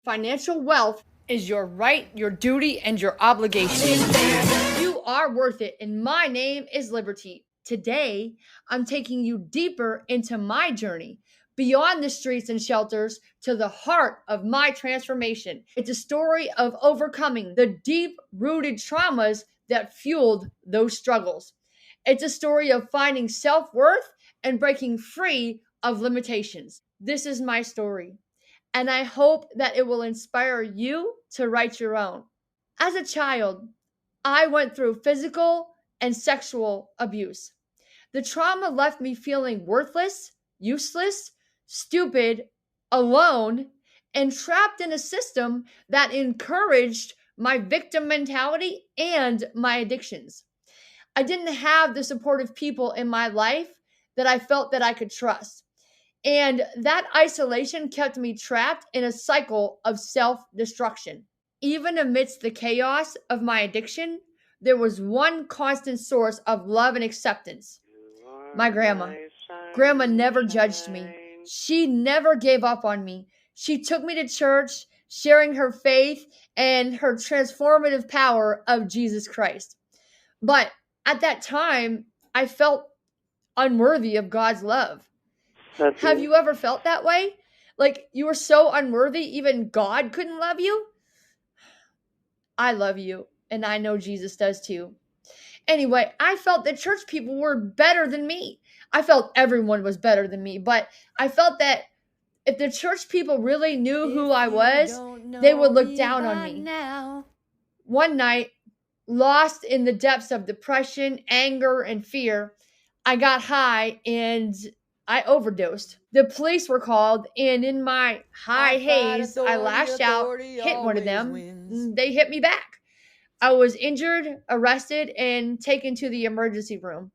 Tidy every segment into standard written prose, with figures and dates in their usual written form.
Financial wealth is your right, your duty, and your obligation. You are worth it, and my name is Liberty. Today, I'm taking you deeper into my journey, beyond the streets and shelters to the heart of my transformation. It's a story of overcoming the deep rooted traumas that fueled those struggles. It's a story of finding self worth and breaking free of limitations. This is my story, and I hope that it will inspire you to write your own. As a child, I went through physical and sexual abuse. The trauma left me feeling worthless, useless, stupid, alone, and trapped in a system that encouraged my victim mentality and my addictions. I didn't have the supportive people in my life that I felt that I could trust. And that isolation kept me trapped in a cycle of self destruction. Even amidst the chaos of my addiction, there was one constant source of love and acceptance: my grandma. Grandma never judged me. She never gave up on me. She took me to church, sharing her faith and her transformative power of Jesus Christ. But at that time, I felt unworthy of God's love. Have you ever felt that way? Like you were so unworthy, even God couldn't love you? I love you, and I know Jesus does too. Anyway, I felt that church people were better than me. I felt everyone was better than me, but I felt that if the church people really knew who I was, they would look down on me. One night, lost in the depths of depression, anger, and fear, I got high and I overdosed. The police were called, and in my high haze, I lashed out, hit one of them. They hit me back. I was injured, arrested, and taken to the emergency room.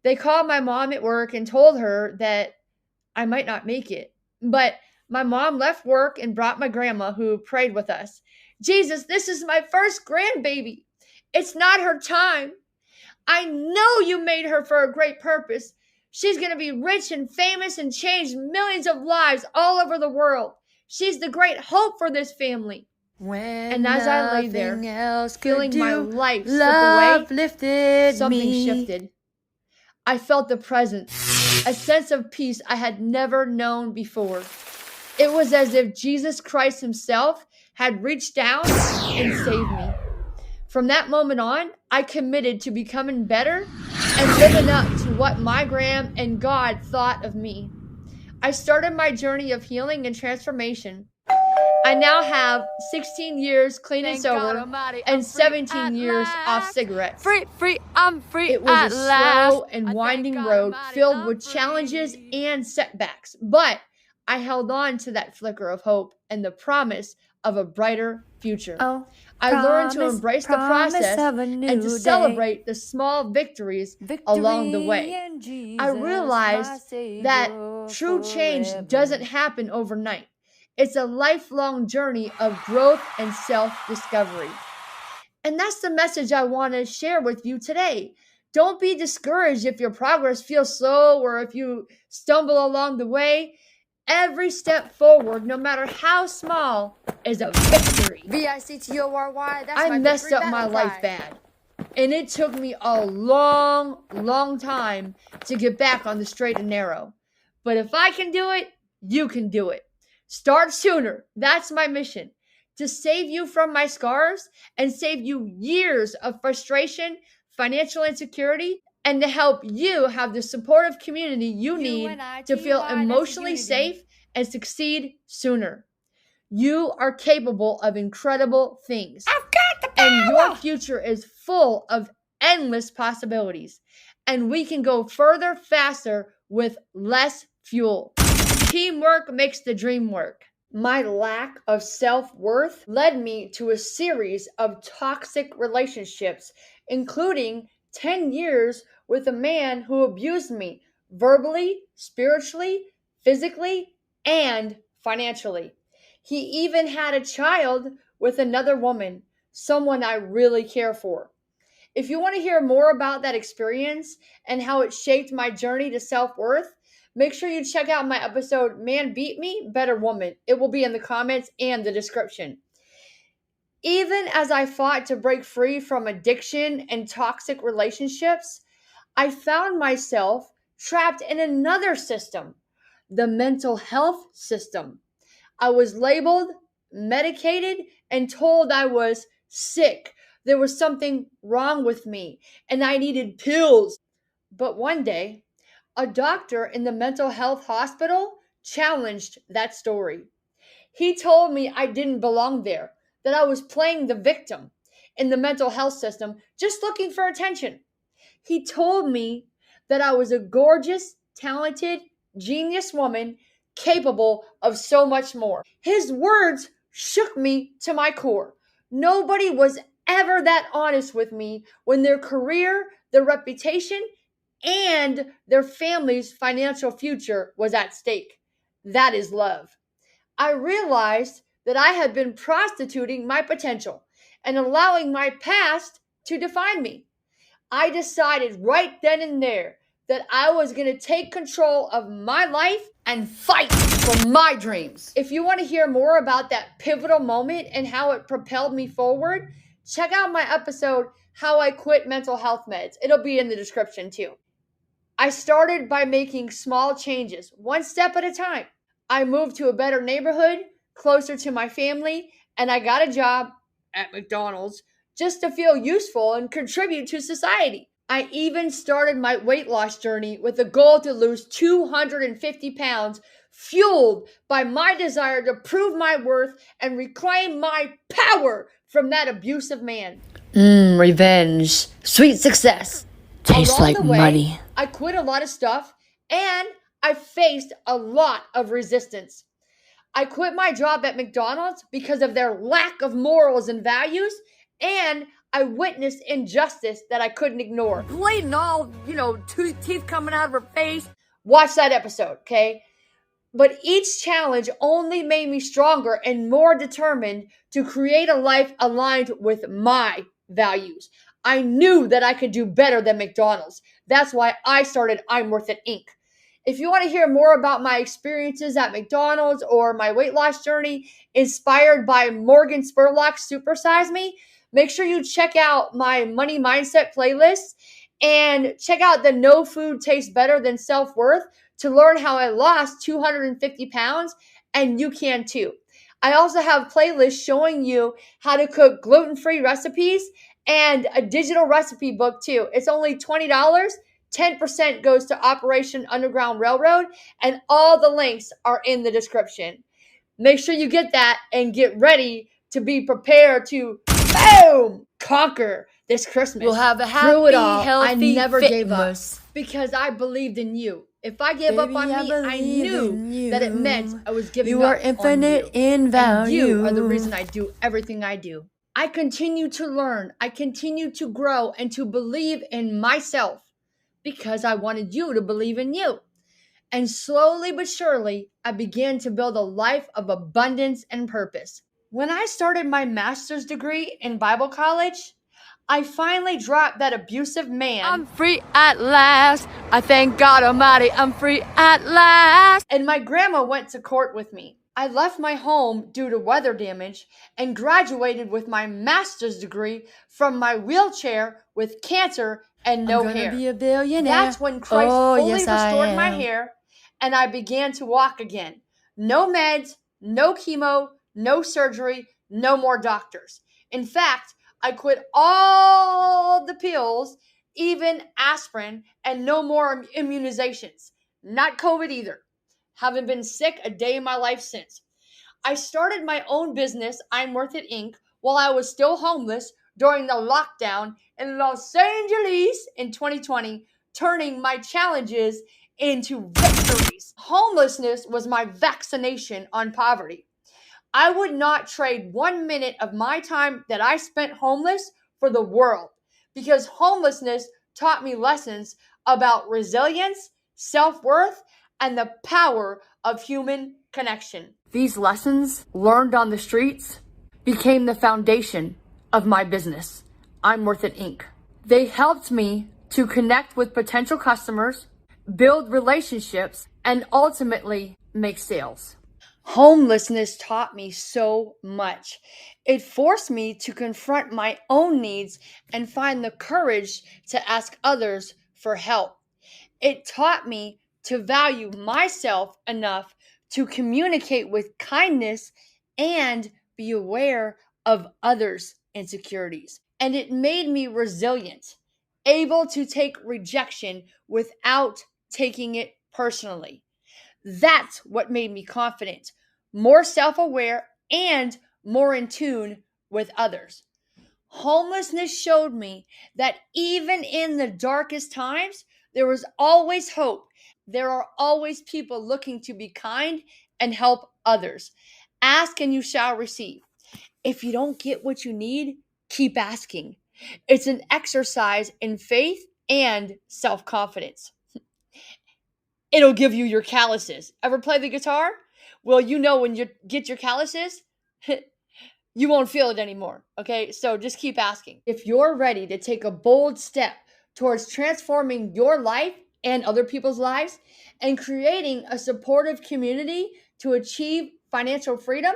They called my mom at work and told her that I might not make it. But my mom left work and brought my grandma, who prayed with us. Jesus, this is my first grandbaby. It's not her time. I know you made her for a great purpose. She's going to be rich and famous and change millions of lives all over the world. She's the great hope for this family. And as I lay there, feeling my life slip away, something shifted. I felt the presence, a sense of peace I had never known before. It was as if Jesus Christ himself had reached down and saved me. From that moment on, I committed to becoming better and living up to what my gram and God thought of me. I started my journey of healing and transformation. I now have 16 years clean and sober and 17 years off cigarettes. I'm free. It was a slow and winding road filled with challenges and setbacks, but I held on to that flicker of hope and the promise of a brighter future. I learned to embrace the process and to celebrate the small victories along the way. I realized that true change doesn't happen overnight. It's a lifelong journey of growth and self-discovery. And that's the message I want to share with you today. Don't be discouraged if your progress feels slow or if you stumble along the way. Every step forward, no matter how small, is a victory. VICTORY. That's I messed up my life bad. And it took me a long, long time to get back on the straight and narrow. But if I can do it, you can do it. Start sooner. That's my mission. To save you from my scars and save you years of frustration, financial insecurity, and to help you have the supportive community you need to feel emotionally safe and succeed sooner. You are capable of incredible things. I've got the power! And your future is full of endless possibilities. And we can go further faster with less fuel. Teamwork makes the dream work. My lack of self-worth led me to a series of toxic relationships, including 10 years with a man who abused me verbally, spiritually, physically, and financially. He even had a child with another woman, someone I really care for. If you want to hear more about that experience and how it shaped my journey to self-worth, Make sure you check out my episode, Man Beat Me, Better Woman. It will be in the comments and the description. Even as I fought to break free from addiction and toxic relationships, I found myself trapped in another system, the mental health system. I was labeled, medicated, and told I was sick. There was something wrong with me, and I needed pills. But one day, a doctor in the mental health hospital challenged that story. He told me I didn't belong there, that I was playing the victim in the mental health system, just looking for attention. He told me that I was a gorgeous, talented, genius woman capable of so much more. His words shook me to my core. Nobody was ever that honest with me when their career, their reputation, and their family's financial future was at stake. That is love. I realized that I had been prostituting my potential and allowing my past to define me. I decided right then and there that I was going to take control of my life and fight for my dreams. If you want to hear more about that pivotal moment and how it propelled me forward, check out my episode, How I Quit Mental Health Meds. It'll be in the description too. I started by making small changes, one step at a time. I moved to a better neighborhood, closer to my family, and I got a job at McDonald's just to feel useful and contribute to society. I even started my weight loss journey with a goal to lose 250 pounds, fueled by my desire to prove my worth and reclaim my power from that abusive man. Revenge. Sweet success. Tastes Along like the way, money. I quit a lot of stuff and I faced a lot of resistance. I quit my job at McDonald's because of their lack of morals and values, and I witnessed injustice that I couldn't ignore. Bleeding all, teeth coming out of her face. Watch that episode, okay? But each challenge only made me stronger and more determined to create a life aligned with my values. I knew that I could do better than McDonald's. That's why I started I'm Worth It Inc. If you want to hear more about my experiences at McDonald's or my weight loss journey inspired by Morgan Spurlock's Supersize Me, make sure you check out my Money Mindset playlist and check out the No Food Tastes Better Than Self-Worth to learn how I lost 250 pounds, and you can too. I also have playlists showing you how to cook gluten-free recipes and a digital recipe book too. It's only $20. 10% goes to Operation Underground Railroad, and all the links are in the description. Make sure you get that and get ready to be prepared to, boom, conquer this Christmas. You'll have a happy, Through it all, healthy I never gave up fitness. because I believed in you. If I gave up on me, I knew that it meant I was giving You up are infinite on you. in value. And you are the reason I do everything I do. I continue to learn, I continue to grow, and to believe in myself because I wanted you to believe in you. And slowly but surely, I began to build a life of abundance and purpose. When I started my master's degree in Bible college, I finally dropped that abusive man. I'm free at last. I thank God Almighty, I'm free at last. And my grandma went to court with me. I left my home due to weather damage and graduated with my master's degree from my wheelchair with cancer and no I'm gonna hair. be a billionaire. That's when Christ fully yes, I restored my am. hair and I began to walk again. No meds, no chemo, no surgery, no more doctors. In fact, I quit all the pills, even aspirin, and no more immunizations. Not COVID either. Haven't been sick a day in my life since. I started my own business, I'm Worth It Inc., while I was still homeless during the lockdown in Los Angeles in 2020, turning my challenges into victories. Homelessness was my vaccination on poverty. I would not trade 1 minute of my time that I spent homeless for the world, because homelessness taught me lessons about resilience, self-worth, and the power of human connection. These lessons, learned on the streets, became the foundation of my business, I'm Worth It Inc. They helped me to connect with potential customers build relationships, and ultimately make sales. Homelessness taught me so much. It forced me to confront my own needs and find the courage to ask others for help. It taught me to value myself enough to communicate with kindness and be aware of others' insecurities. And it made me resilient, able to take rejection without taking it personally. That's what made me confident, more self aware, and more in tune with others. Homelessness showed me that even in the darkest times, there was always hope. There are always people looking to be kind and help others. Ask and you shall receive. If you don't get what you need, keep asking. It's an exercise in faith and self confidence. It'll give you your calluses. Ever play the guitar? Well, you know when you get your calluses, you won't feel it anymore. Okay, so just keep asking. If you're ready to take a bold step towards transforming your life and other people's lives and creating a supportive community to achieve financial freedom,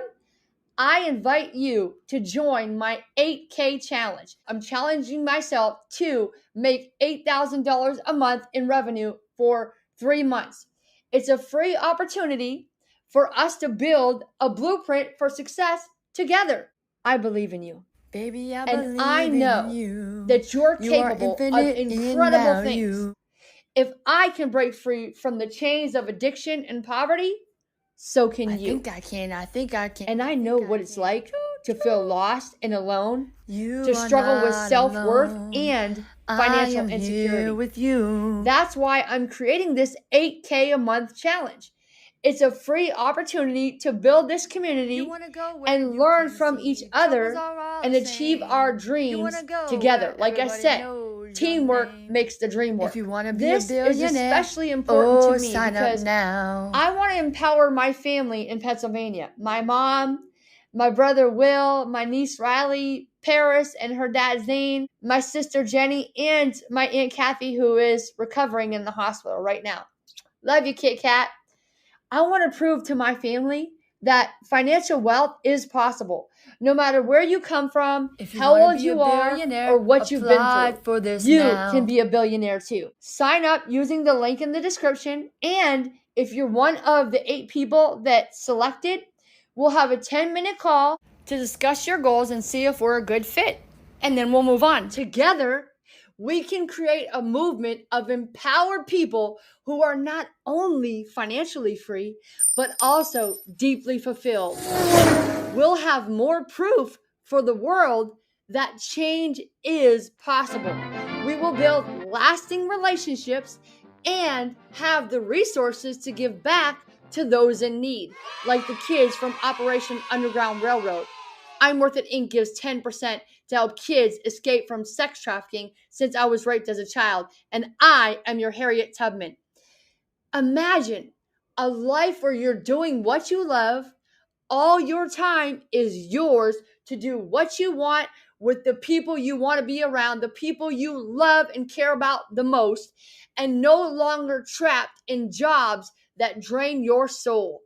I invite you to join my 8K challenge. I'm challenging myself to make $8,000 a month in revenue for 3 months. It's a free opportunity for us to build a blueprint for success together. I believe in you. Baby, I And believe I know in you. that you're You are capable of infinite in incredible value. things. If I can break free from the chains of addiction and poverty, so can you. I think I can. And I know what it's like to feel lost and alone, You to are struggle with not self-worth alone. and I financial am insecurity. here with you. That's why I'm creating this 8K a month challenge. It's a free opportunity to build this community and learn from each other and achieve our dreams together. Like I said, teamwork makes the dream work. If you want to be This a billionaire, is especially important to me sign because up now. I want to empower my family in Pennsylvania. My mom, my brother Will, my niece Riley, Paris and her dad Zane, my sister Jenny, and my Aunt Kathy, who is recovering in the hospital right now. Love you, Kit Kat. I want to prove to my family that financial wealth is possible. No matter where you come from, how old you are, or what you've been through, for this you now. can be a billionaire too. Sign up using the link in the description. And if you're one of the 8 people that selected, we'll have a 10-minute call to discuss your goals and see if we're a good fit. And then we'll move on. Together, we can create a movement of empowered people who are not only financially free, but also deeply fulfilled. We'll have more proof for the world that change is possible. We will build lasting relationships and have the resources to give back to those in need, like the kids from Operation Underground Railroad. I'm Worth It Inc. gives 10% to help kids escape from sex trafficking since I was raped as a child, and I am your Harriet Tubman. Imagine a life where you're doing what you love. All your time is yours to do what you want with the people you want to be around, the people you love and care about the most, and no longer trapped in jobs that drain your soul.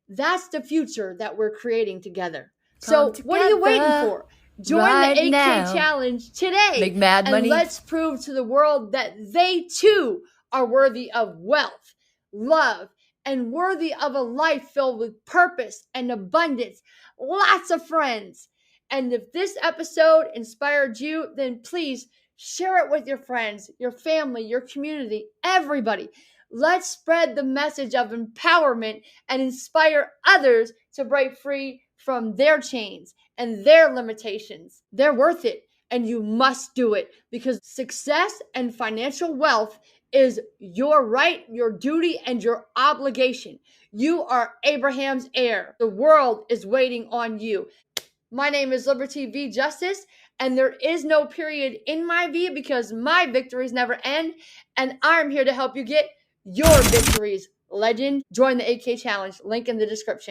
That's the future that we're creating together. So what are you waiting for? Join the 8K challenge today. Make mad and money. Let's prove to the world that they too are worthy of wealth, love, and worthy of a life filled with purpose and abundance, lots of friends. And if this episode inspired you, then please share it with your friends, your family, your community, everybody. Let's spread the message of empowerment and inspire others to break free from their chains and their limitations. They're worth it, and you must do it because success and financial wealth is your right, your duty, and your obligation. You are Abraham's heir. The world is waiting on you. My name is Liberty V. Justice, and there is no period in my V because my victories never end, and I'm here to help you get your victories. Legend, join the 8K challenge. Link in the description.